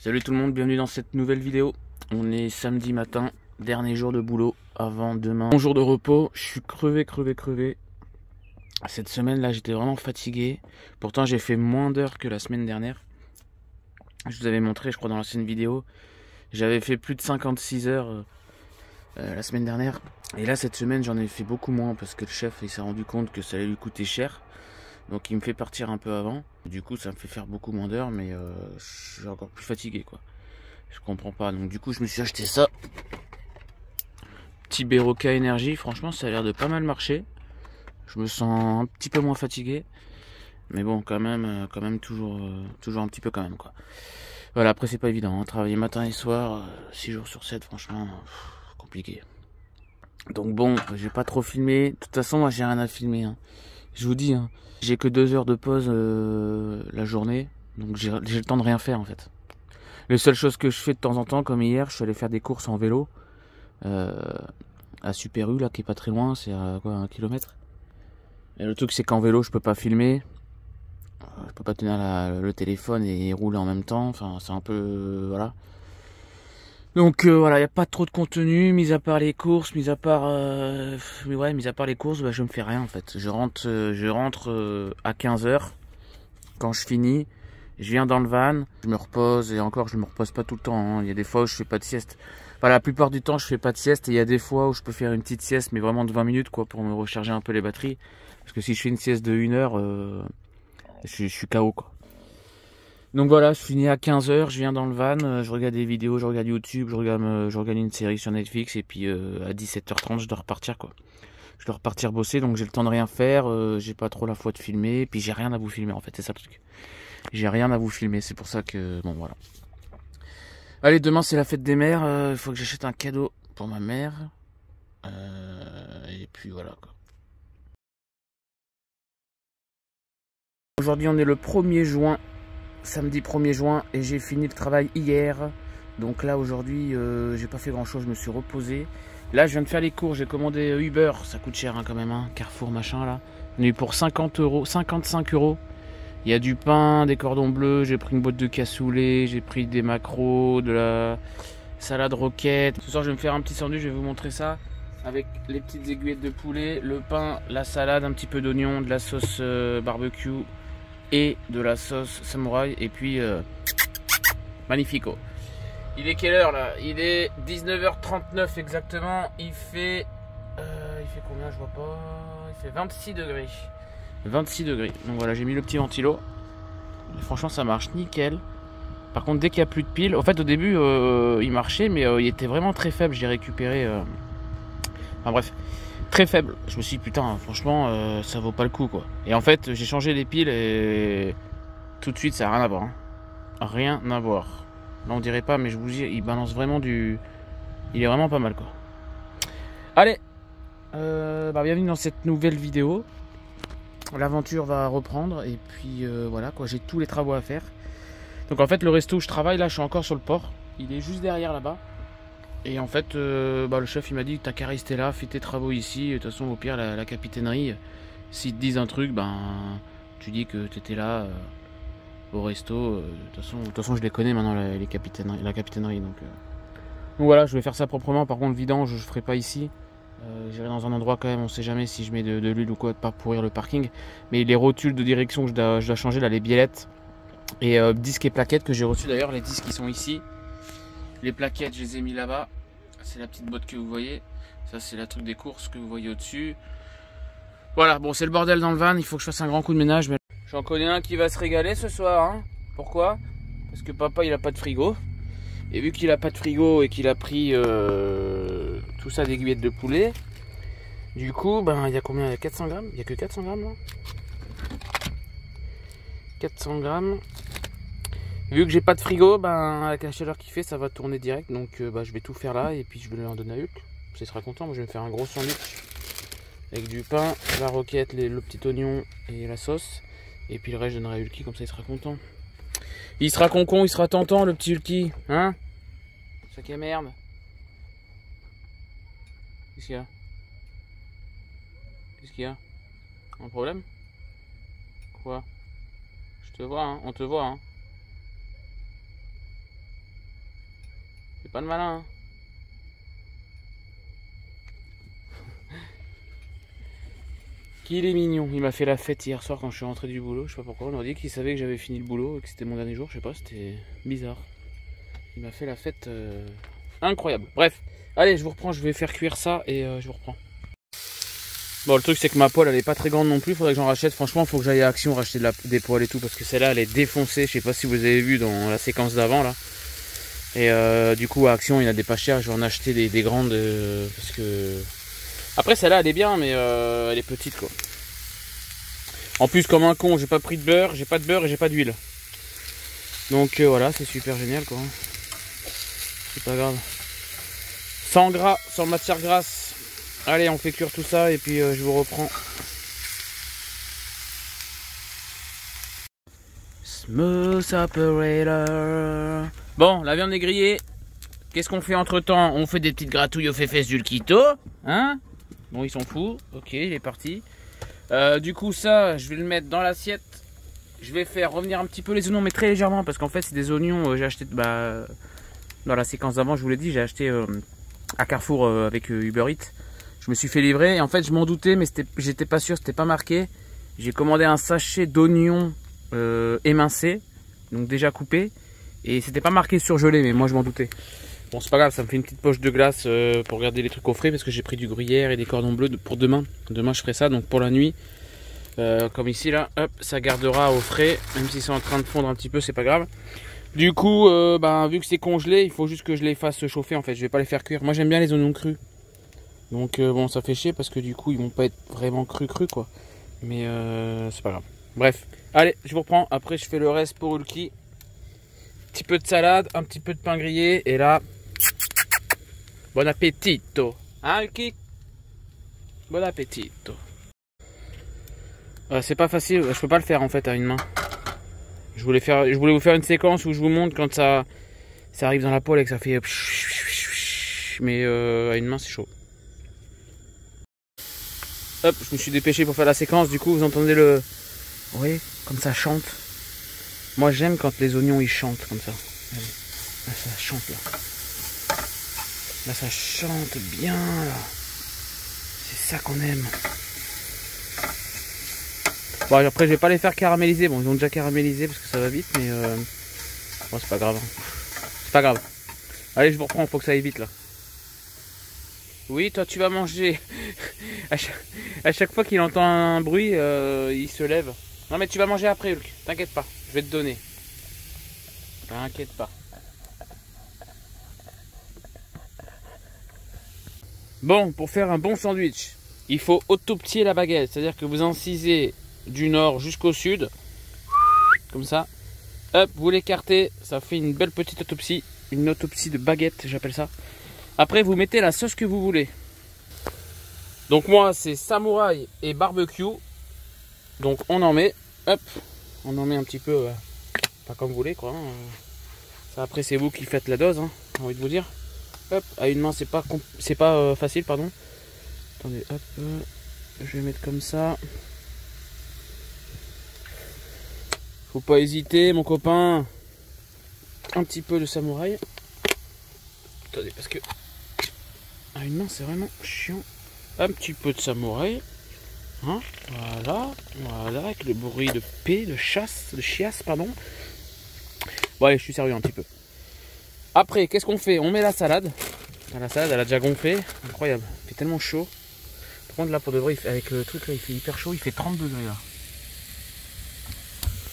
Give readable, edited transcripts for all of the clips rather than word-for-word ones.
Salut tout le monde, bienvenue dans cette nouvelle vidéo. On est samedi matin, dernier jour de boulot avant demain. Bon jour de repos, je suis crevé. Cette semaine là j'étais vraiment fatigué. Pourtant j'ai fait moins d'heures que la semaine dernière. Je vous avais montré je crois dans l'ancienne vidéo. J'avais fait plus de 56 heures la semaine dernière. Et là cette semaine j'en ai fait beaucoup moins parce que le chef il s'est rendu compte que ça allait lui coûter cher. Donc il me fait partir un peu avant. Du coup ça me fait faire beaucoup moins d'heures, mais je suis encore plus fatigué quoi. Je comprends pas. Donc du coup je me suis acheté ça. Petit Beroka Énergie. Franchement ça a l'air de pas mal marcher. Je me sens un petit peu moins fatigué. Mais bon quand même toujours un petit peu quand même quoi. Voilà, après c'est pas évident. Hein. Travailler matin et soir, 6 jours sur 7 franchement compliqué. Donc bon, j'ai pas trop filmé. De toute façon moi j'ai rien à filmer. Hein. Je vous dis, hein, j'ai que 2 heures de pause la journée, donc j'ai le temps de rien faire en fait. Les seules choses que je fais de temps en temps, comme hier, je suis allé faire des courses en vélo à Super U, là, qui est pas très loin, c'est à quoi, 1 kilomètre. Et le truc c'est qu'en vélo, je peux pas filmer, je peux pas tenir le téléphone et rouler en même temps, enfin c'est un peu... voilà. Donc voilà, il n'y a pas trop de contenu, mis à part les courses, mis à part les courses, bah, je me fais rien en fait. Je rentre à 15h. Quand je finis, je viens dans le van, je me repose, et encore je me repose pas tout le temps. Hein. Il y a des fois où je fais pas de sieste. Enfin, la plupart du temps je fais pas de sieste, et il y a des fois où je peux faire une petite sieste, mais vraiment de 20 minutes quoi, pour me recharger un peu les batteries. Parce que si je fais une sieste de 1 heure, je suis KO quoi. Donc voilà, je finis à 15h, je viens dans le van, je regarde des vidéos, je regarde YouTube, je regarde une série sur Netflix et puis à 17h30 je dois repartir quoi. Je dois repartir bosser donc j'ai le temps de rien faire, j'ai pas trop la foi de filmer, puis j'ai rien à vous filmer en fait, c'est ça le truc. J'ai rien à vous filmer, c'est pour ça que bon voilà. Allez, demain c'est la fête des mères, il faut que j'achète un cadeau pour ma mère. Et puis voilà quoi. Aujourd'hui on est le 1er juin. Samedi 1er juin et j'ai fini le travail hier. Donc là aujourd'hui j'ai pas fait grand chose, je me suis reposé. Là je viens de faire les cours, j'ai commandé Uber, ça coûte cher hein, quand même, hein. Carrefour machin là. On est pour 50 euros, 55 euros. Il y a du pain, des cordons bleus, j'ai pris une boîte de cassoulet, j'ai pris des maquereaux, de la salade roquette. Ce soir je vais me faire un petit sandwich, je vais vous montrer ça. Avec les petites aiguillettes de poulet, le pain, la salade, un petit peu d'oignon, de la sauce barbecue et de la sauce samouraï et puis magnifico. Il est quelle heure là? Il est 19h39 exactement. Il fait combien? Je vois pas. Il fait 26 degrés. 26 degrés. Donc voilà, j'ai mis le petit ventilo. Et franchement ça marche nickel. Par contre dès qu'il n'y a plus de piles, en fait au début il marchait mais il était vraiment très faible. J'ai récupéré enfin bref, très faible. Je me suis dit putain franchement ça vaut pas le coup quoi. Et en fait j'ai changé les piles et tout de suite ça n'a rien à voir. Hein. Rien à voir. Là on dirait pas mais je vous dis il balance vraiment du... Il est vraiment pas mal quoi. Allez bienvenue dans cette nouvelle vidéo. L'aventure va reprendre et puis voilà quoi, j'ai tous les travaux à faire. Donc en fait le resto où je travaille là je suis encore sur le port. Il est juste derrière là-bas. Et en fait, le chef il m'a dit t'as qu'à rester là, fais tes travaux ici. De toute façon, au pire, la capitainerie, s'ils te disent un truc, ben tu dis que t'étais là au resto. De toute façon, je les connais maintenant la capitainerie. Donc voilà, je vais faire ça proprement. Par contre, le vidange, je ferai pas ici. J'irai dans un endroit quand même. On sait jamais si je mets de l'huile ou quoi, de pas pourrir le parking. Mais les rotules de direction que je dois changer là, les biellettes et disques et plaquettes que j'ai reçus d'ailleurs. Les disques qui sont ici. Les plaquettes, je les ai mis là-bas. C'est la petite boîte que vous voyez. Ça, c'est la truc des courses que vous voyez au-dessus. Voilà, bon, c'est le bordel dans le van. Il faut que je fasse un grand coup de ménage. Mais j'en connais un qui va se régaler ce soir. Hein. Pourquoi? Parce que papa, il a pas de frigo. Et vu qu'il a pas de frigo et qu'il a pris tout ça d'aiguillettes de poulet, du coup, ben, il y a combien? Il y a 400 grammes? Il n'y a que 400 grammes là? 400 grammes. Vu que j'ai pas de frigo, ben avec la chaleur qu'il fait, ça va tourner direct. Donc je vais tout faire là et puis je vais lui en donner à Hulk. Il sera content. Moi je vais me faire un gros sandwich avec du pain, la roquette, le petit oignon et la sauce. Et puis le reste je donnerai à Hulky, comme ça il sera content. Il sera concon, il sera tentant le petit Hulky. Hein? Ça qui est merde. Qu'est-ce qu'il y a? Qu'est-ce qu'il y a? Un problème? Quoi? Je te vois, hein? On te voit, hein? C'est pas de malin. Hein. Qu'il est mignon. Il m'a fait la fête hier soir quand je suis rentré du boulot. Je sais pas pourquoi. On m'a dit qu'il savait que j'avais fini le boulot et que c'était mon dernier jour. Je sais pas, c'était bizarre. Il m'a fait la fête incroyable. Bref, allez, je vous reprends. Je vais faire cuire ça et je vous reprends. Bon, le truc c'est que ma poêle elle est pas très grande non plus. Faudrait que j'en rachète. Franchement, il faut que j'aille à Action racheter des poêles et tout parce que celle-là elle est défoncée. Je sais pas si vous avez vu dans la séquence d'avant là. Et du coup à Action il y en a des pas chers. Je vais en acheter des grandes parce que après celle-là elle est bien mais elle est petite quoi. En plus comme un con j'ai pas pris de beurre, j'ai pas de beurre et j'ai pas d'huile. Donc voilà, c'est super génial quoi. C'est pas grave. Sans gras, sans matière grasse. Allez, on fait cuire tout ça et puis je vous reprends. Smooth operator. Bon, la viande est grillée. Qu'est-ce qu'on fait entre temps? On fait des petites gratouilles aux fesses du Quito. Hein? Bon, ils sont fous. Ok, il est parti. Du coup, ça, je vais le mettre dans l'assiette. Je vais faire revenir un petit peu les oignons, mais très légèrement. Parce qu'en fait, c'est des oignons. J'ai acheté dans la séquence d'avant, je vous l'ai dit. J'ai acheté à Carrefour avec Uber Eats. Je me suis fait livrer. Et en fait, je m'en doutais, mais j'étais pas sûr. C'était pas marqué. J'ai commandé un sachet d'oignons émincés. Donc déjà coupés. Et c'était pas marqué surgelé, mais moi je m'en doutais. Bon, c'est pas grave, ça me fait une petite poche de glace pour garder les trucs au frais parce que j'ai pris du gruyère et des cordons bleus pour demain. Demain, je ferai ça, donc pour la nuit, comme ici là, hop, ça gardera au frais, même si c'est en train de fondre un petit peu, c'est pas grave. Du coup, vu que c'est congelé, il faut juste que je les fasse chauffer en fait. Je vais pas les faire cuire. Moi, j'aime bien les oignons crus. Donc bon, ça fait chier parce que du coup, ils vont pas être vraiment crus quoi. Mais c'est pas grave. Bref, allez, je vous reprends. Après, je fais le reste pour Ulki. Un petit peu de salade, un petit peu de pain grillé et là, bon appetito, hein Ulki? Bon appetito. C'est pas facile, je peux pas le faire en fait à une main. Je voulais vous faire une séquence où je vous montre quand ça arrive dans la poêle et que ça fait, mais à une main c'est chaud. Hop, je me suis dépêché pour faire la séquence. Du coup, vous entendez le, vous voyez, comme ça chante. Moi j'aime quand les oignons ils chantent comme ça. Allez. Là ça chante là. Là ça chante bien là. C'est ça qu'on aime. Bon après je vais pas les faire caraméliser. Bon ils ont déjà caramélisé parce que ça va vite mais bon c'est pas grave. C'est pas grave. Allez je vous reprends, faut que ça aille vite là. Oui toi tu vas manger. à chaque fois qu'il entend un bruit il se lève. Non mais tu vas manger après Hulk, t'inquiète pas, je vais te donner. T'inquiète pas. Bon, pour faire un bon sandwich, il faut autopsier la baguette. C'est-à-dire que vous incisez du nord jusqu'au sud. Comme ça. Hop, vous l'écartez. Ça fait une belle petite autopsie. Une autopsie de baguette, j'appelle ça. Après, vous mettez la sauce que vous voulez. Donc moi, c'est samouraï et barbecue. Donc on en met. Hop, on en met un petit peu. Pas comme vous voulez, quoi. Hein. Ça, après, c'est vous qui faites la dose, hein, j'ai envie de vous dire. Hop, à une main, c'est pas facile, pardon. Attendez, hop, je vais mettre comme ça. Faut pas hésiter, mon copain. Un petit peu de samouraï. Attendez, parce que à une main, c'est vraiment chiant. Un petit peu de samouraï. Hein, voilà, avec le bruit de paix, de chiasse, pardon. Bon, allez, je suis sérieux un petit peu. Après, qu'est-ce qu'on fait? On met la salade. La salade, elle a déjà gonflé. Incroyable. Il fait tellement chaud. Par contre, là, pour de vrai, avec le truc, là, il fait hyper chaud. Il fait 30 degrés, là.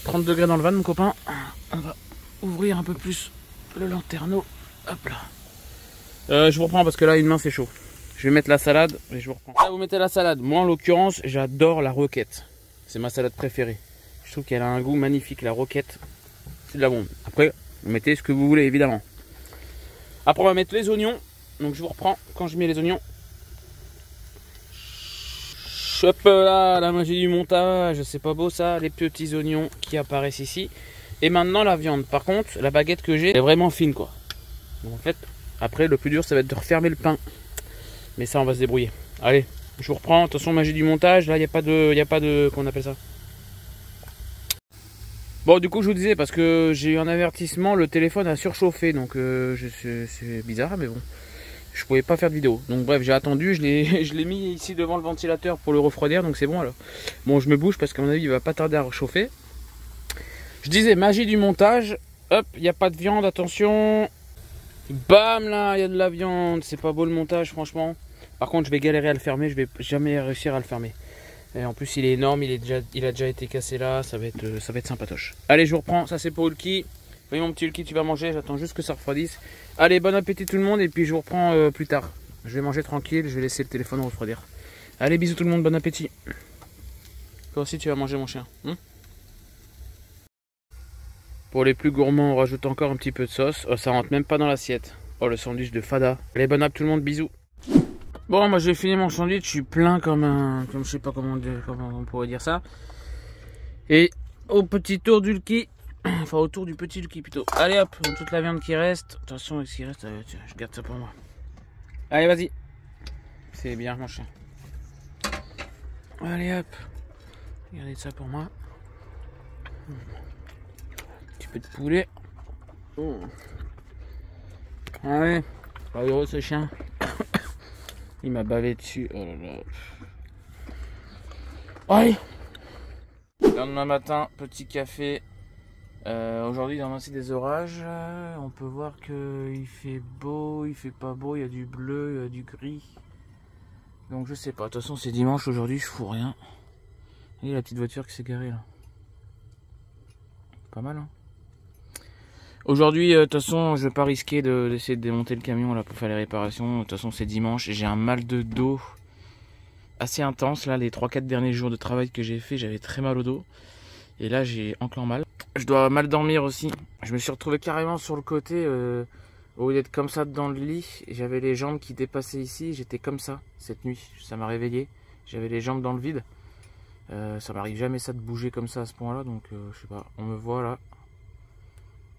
30 degrés dans le van, mon copain. On va ouvrir un peu plus le lanterneau. Hop là. Je vous reprends parce que là, une main, c'est chaud. Je vais mettre la salade et je vous reprends. Là, vous mettez la salade. Moi, en l'occurrence, j'adore la roquette. C'est ma salade préférée. Je trouve qu'elle a un goût magnifique, la roquette. C'est de la bombe. Après, vous mettez ce que vous voulez, évidemment. Après, on va mettre les oignons. Donc, je vous reprends quand je mets les oignons. Hop là, la magie du montage. C'est pas beau ça, les petits oignons qui apparaissent ici. Et maintenant, la viande. Par contre, la baguette que j'ai est vraiment fine, quoi. Donc, en fait, après, le plus dur, ça va être de refermer le pain. Mais ça, on va se débrouiller. Allez, je vous reprends. Attention, magie du montage. Là, il n'y a pas de... Comment on appelle ça? Bon, du coup, je vous disais, parce que j'ai eu un avertissement, le téléphone a surchauffé. Donc, c'est bizarre, mais bon. Je pouvais pas faire de vidéo. Donc, bref, j'ai attendu. Je l'ai mis ici devant le ventilateur pour le refroidir. Donc, c'est bon alors. Bon, je me bouge parce qu'à mon avis, il va pas tarder à réchauffer. Je disais, magie du montage. Hop, il n'y a pas de viande, attention. Bam, là, il y a de la viande. C'est pas beau le montage, franchement. Par contre, je vais galérer à le fermer. Je vais jamais réussir à le fermer. Et en plus, il est énorme. Il a déjà été cassé là. Ça va être sympatoche. Allez, je vous reprends. Ça, c'est pour Hulky. Oui, mon petit Hulky, tu vas manger. J'attends juste que ça refroidisse. Allez, bon appétit tout le monde. Et puis, je vous reprends plus tard. Je vais manger tranquille. Je vais laisser le téléphone refroidir. Allez, bisous tout le monde. Bon appétit. Toi aussi, tu vas manger, mon chien. Pour les plus gourmands, on rajoute encore un petit peu de sauce. Oh, ça rentre même pas dans l'assiette. Oh, le sandwich de Fada. Allez, bon app tout le monde, bisous. Bon, moi j'ai fini mon sandwich, je suis plein comme je sais pas comment on pourrait dire ça. Et au petit tour d'Hulky, enfin autour du petit Hulky plutôt. Allez hop, toute la viande qui reste. Attention avec ce qui reste, tiens, je garde ça pour moi. Allez, vas-y. C'est bien, mon chien. Allez hop, regardez ça pour moi. De poulet. Allez, pas heureux ce chien. Il m'a bavé dessus. Oh là là. Allez. Lendemain matin, petit café. Aujourd'hui, il y a aussi des orages. On peut voir qu'il fait beau, il fait pas beau. Il y a du bleu, il y a du gris. Donc je sais pas. De toute façon, c'est dimanche aujourd'hui, je fous rien. Et la petite voiture qui s'est garée là. Pas mal, hein. Aujourd'hui, de toute façon, je vais pas risquer d'essayer de démonter le camion là pour faire les réparations. De toute façon, c'est dimanche. J'ai un mal de dos assez intense. Là, les 3-4 derniers jours de travail que j'ai fait, j'avais très mal au dos. Et là, j'ai encore mal. Je dois mal dormir aussi. Je me suis retrouvé carrément sur le côté. Au lieu d'être comme ça dans le lit, j'avais les jambes qui dépassaient ici. J'étais comme ça cette nuit. Ça m'a réveillé. J'avais les jambes dans le vide. Ça m'arrive jamais ça de bouger comme ça à ce point-là. Donc, je sais pas. On me voit là.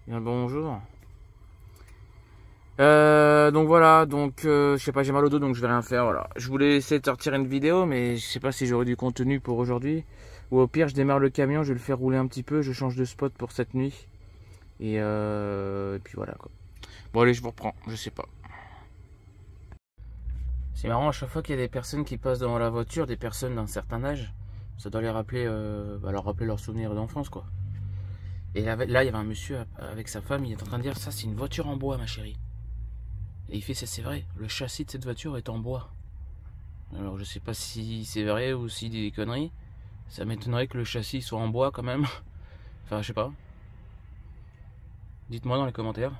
Bien le bonjour. Donc voilà, je sais pas, j'ai mal au dos donc je vais rien faire, voilà. Je voulais essayer de sortir une vidéo mais je sais pas si j'aurai du contenu pour aujourd'hui. Ou au pire je démarre le camion, je vais le faire rouler un petit peu, je change de spot pour cette nuit. Et puis voilà quoi. Bon allez, je vous reprends, je sais pas. C'est marrant, à chaque fois qu'il y a des personnes qui passent devant la voiture, des personnes d'un certain âge, ça doit les rappeler, leur rappeler leurs souvenirs d'enfance quoi. Et là, il y avait un monsieur avec sa femme, il est en train de dire, ça c'est une voiture en bois ma chérie. Et il fait, ça c'est vrai, le châssis de cette voiture est en bois. Alors je sais pas si c'est vrai ou si des conneries. Ça m'étonnerait que le châssis soit en bois quand même. Enfin je sais pas. Dites-moi dans les commentaires.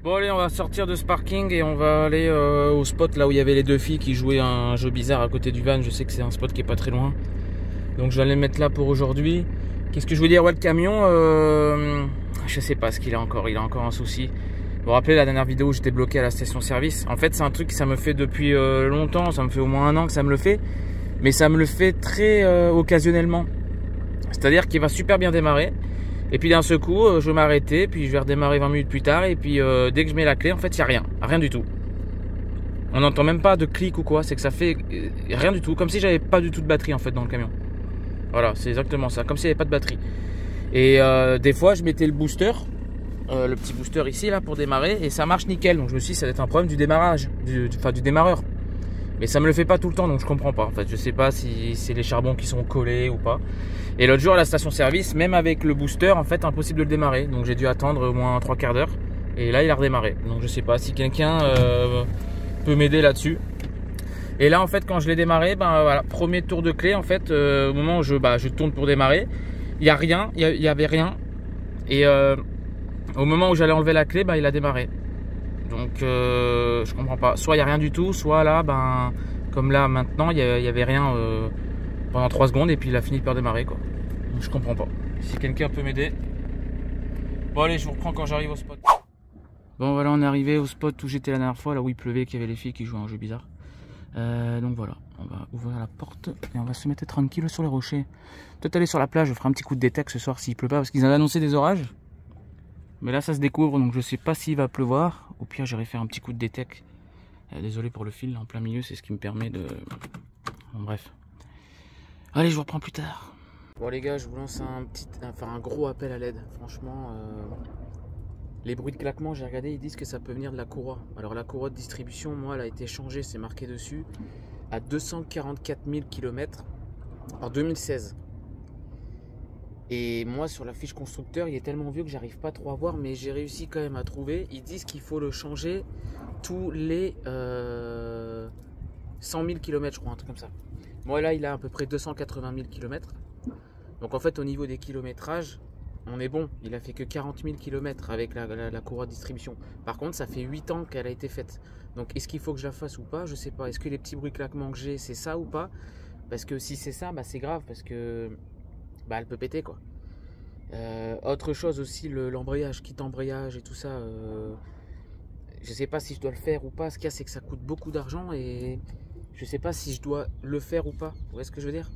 Bon allez, on va sortir de ce parking et on va aller au spot là où il y avait les deux filles qui jouaient un jeu bizarre à côté du van. Je sais que c'est un spot qui est pas très loin. Donc je vais aller le mettre là pour aujourd'hui. Qu'est-ce que je veux dire? Ouais, le camion, je sais pas ce qu'il a encore. Il a encore un souci. Vous vous rappelez la dernière vidéo où j'étais bloqué à la station service? En fait, c'est un truc que ça me fait depuis longtemps. Ça me fait au moins 1 an que ça me le fait. Mais ça me le fait très occasionnellement. C'est-à-dire qu'il va super bien démarrer. Et puis d'un seul coup, je vais m'arrêter. Puis je vais redémarrer 20 minutes plus tard. Et puis dès que je mets la clé, en fait, il n'y a rien. Rien du tout. On n'entend même pas de clic ou quoi. C'est que ça fait rien du tout. Comme si j'avais pas du tout de batterie en fait dans le camion. Voilà, c'est exactement ça, comme s'il n'y avait pas de batterie. Et des fois, je mettais le booster, le petit booster ici, là, pour démarrer, et ça marche nickel. Donc je me suis dit, ça va être un problème du démarrage, du démarreur. Mais ça me le fait pas tout le temps, donc je comprends pas. En fait, je sais pas si c'est les charbons qui sont collés ou pas. Et l'autre jour, à la station-service, même avec le booster, en fait, impossible de le démarrer. Donc j'ai dû attendre au moins 3/4 d'heure. Et là, il a redémarré. Donc je sais pas si quelqu'un peut m'aider là-dessus. Et là en fait quand je l'ai démarré, ben voilà, premier tour de clé en fait, au moment où je tourne pour démarrer, il y a rien, il y avait rien. Et au moment où j'allais enlever la clé, ben il a démarré. Donc je comprends pas. Soit il y a rien du tout, soit là ben comme là maintenant il y avait rien pendant 3 secondes et puis il a fini par démarrer quoi. Donc je comprends pas. Si quelqu'un peut m'aider. Bon allez, je vous reprends quand j'arrive au spot. Bon voilà, on est arrivé au spot où j'étais la dernière fois, là où il pleuvait, qu'il y avait les filles qui jouaient à un jeu bizarre. Donc voilà, on va ouvrir la porte et on va se mettre tranquille sur les rochers. Peut-être aller sur la plage, je ferai un petit coup de détecte ce soir s'il pleut pas, parce qu'ils avaient annoncé des orages. Mais là ça se découvre, donc je sais pas s'il va pleuvoir. Au pire j'irai faire un petit coup de détecte. Désolé pour le fil en plein milieu, c'est ce qui me permet de... Bon, bref. Allez, je vous reprends plus tard. Bon les gars, je vous lance un gros appel à l'aide. Franchement, les bruits de claquement, j'ai regardé, ils disent que ça peut venir de la courroie. Alors la courroie de distribution, moi, elle a été changée, c'est marqué dessus, à 244 000 km en 2016. Et moi, sur la fiche constructeur, il est tellement vieux que j'arrive pas trop à voir, mais j'ai réussi quand même à trouver. Ils disent qu'il faut le changer tous les 100 000 km, je crois, un truc comme ça. Moi, là, il a à peu près 280 000 km. Donc, en fait, au niveau des kilométrages, on est bon. Il a fait que 40 000 km avec la courroie de distribution. Par contre, ça fait 8 ans qu'elle a été faite. Donc, est-ce qu'il faut que je la fasse ou pas? Je sais pas. Est-ce que les petits bruits claquements que j'ai, c'est ça ou pas? Parce que si c'est ça, bah, c'est grave. Parce que bah, elle peut péter, quoi. Autre chose aussi, l'embrayage, kit embrayage et tout ça. Je sais pas si je dois le faire ou pas. Ce qu'il y a, c'est que ça coûte beaucoup d'argent et je sais pas si je dois le faire ou pas. Vous voyez ce que je veux dire?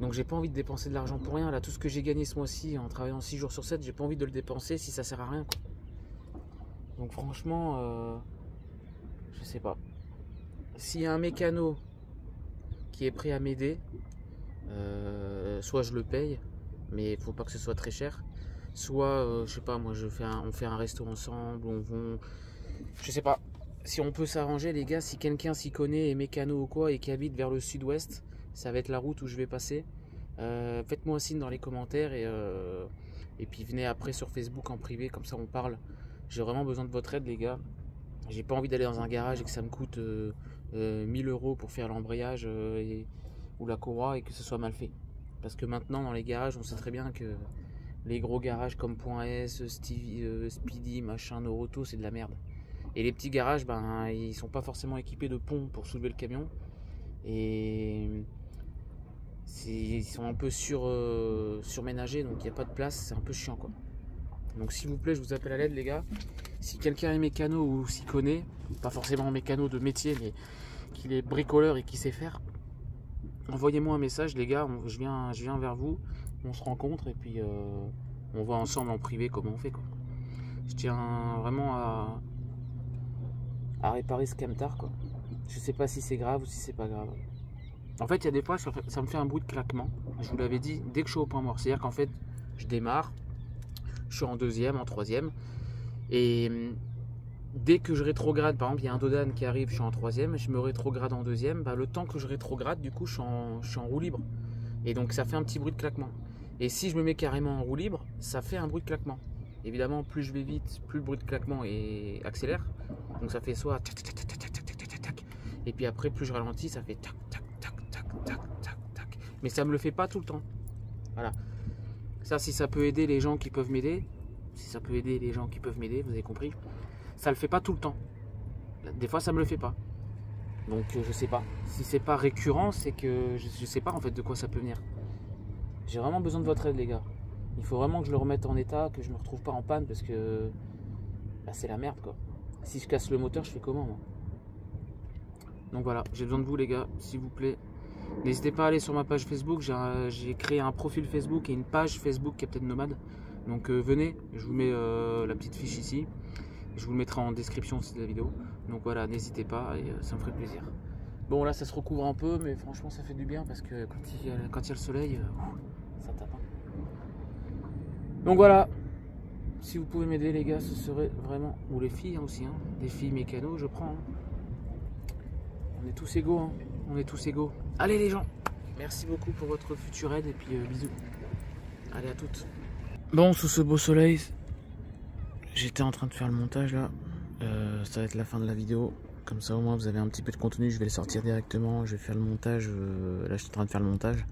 Donc j'ai pas envie de dépenser de l'argent pour rien. Là, tout ce que j'ai gagné ce mois-ci en travaillant 6 jours sur 7, j'ai pas envie de le dépenser si ça sert à rien, quoi. Donc franchement, je sais pas. S'il y a un mécano qui est prêt à m'aider, soit je le paye, mais il faut pas que ce soit très cher. Soit, je sais pas, moi on fait un resto ensemble, je sais pas. Si on peut s'arranger, les gars, si quelqu'un s'y connaît, est mécano ou quoi, et qui habite vers le sud-ouest, ça va être la route où je vais passer. Faites-moi un signe dans les commentaires et puis venez après sur Facebook en privé, comme ça on parle. J'ai vraiment besoin de votre aide, les gars. J'ai pas envie d'aller dans un garage et que ça me coûte 1000 € pour faire l'embrayage ou la courroie et que ce soit mal fait. Parce que maintenant, dans les garages, on sait très bien que les gros garages comme Point S, Speedy, machin, Noroto, c'est de la merde. Et les petits garages, ben, ils sont pas forcément équipés de ponts pour soulever le camion. Et ils sont un peu surménagés, donc il n'y a pas de place, c'est un peu chiant, quoi. Donc s'il vous plaît, je vous appelle à l'aide, les gars. Si quelqu'un est mécano ou s'y connaît, pas forcément mécano de métier, mais qu'il est bricoleur et qui sait faire, envoyez-moi un message, les gars. Je viens vers vous, on se rencontre et puis on voit ensemble en privé comment on fait, quoi. Je tiens vraiment à réparer ce camtar, quoi. Je sais pas si c'est grave ou si c'est pas grave. En fait, il y a des fois, ça me fait un bruit de claquement. Je vous l'avais dit, dès que je suis au point mort. C'est-à-dire qu'en fait, je démarre, je suis en deuxième, en troisième. Et dès que je rétrograde, par exemple, il y a un Dodan qui arrive, je suis en troisième, je me rétrograde en deuxième. Bah, le temps que je rétrograde, du coup, je suis en roue libre. Et donc, ça fait un petit bruit de claquement. Et si je me mets carrément en roue libre, ça fait un bruit de claquement. Évidemment, plus je vais vite, plus le bruit de claquement accélère. Donc, ça fait soit tac, tac, tac, tac, tac, tac, tac, tac. Et puis après, plus je ralentis, ça fait tac, tac, tac, tac, tac, tac, tac. Mais ça me le fait pas tout le temps. Voilà. Ça, si ça peut aider les gens qui peuvent m'aider, vous avez compris. Ça le fait pas tout le temps. Des fois, ça me le fait pas. Donc, je sais pas. Si c'est pas récurrent, c'est que je sais pas en fait de quoi ça peut venir. J'ai vraiment besoin de votre aide, les gars. Il faut vraiment que je le remette en état, que je me retrouve pas en panne parce que bah, c'est la merde, quoi. Si je casse le moteur, je fais comment, moi? Donc voilà, j'ai besoin de vous, les gars, s'il vous plaît. N'hésitez pas à aller sur ma page Facebook. J'ai créé un profil Facebook et une page Facebook Captain Nomade. Donc venez, je vous mets la petite fiche ici. Je vous le mettrai en description aussi de la vidéo. Donc voilà, n'hésitez pas et ça me ferait plaisir. Bon, là, ça se recouvre un peu, mais franchement, ça fait du bien parce que quand il y a le soleil, ça tape. Donc voilà, si vous pouvez m'aider, les gars, ce serait vraiment... Ou les filles aussi, hein. Les filles mécano, je prends. Hein. On est tous égaux, hein. On est tous égaux. Allez, les gens, merci beaucoup pour votre future aide et puis bisous. Allez, à toutes. Bon, sous ce beau soleil, j'étais en train de faire le montage là. Ça va être la fin de la vidéo. Comme ça, au moins, vous avez un petit peu de contenu. Je vais le sortir directement. Je vais faire le montage. Là, je suis en train de faire le montage.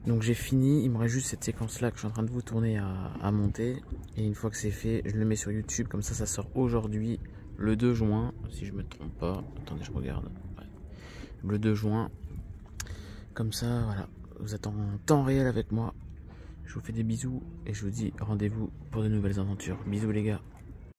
Donc, j'ai fini. Il me reste juste cette séquence là que je suis en train de vous tourner à monter. Et une fois que c'est fait, je le mets sur YouTube. Comme ça sort aujourd'hui, le 2 juin. Si je me trompe pas. Attendez, je regarde. Ouais. Le 2 juin. Comme ça, voilà. Vous êtes en temps réel avec moi. Je vous fais des bisous et je vous dis rendez-vous pour de nouvelles aventures. Bisous, les gars.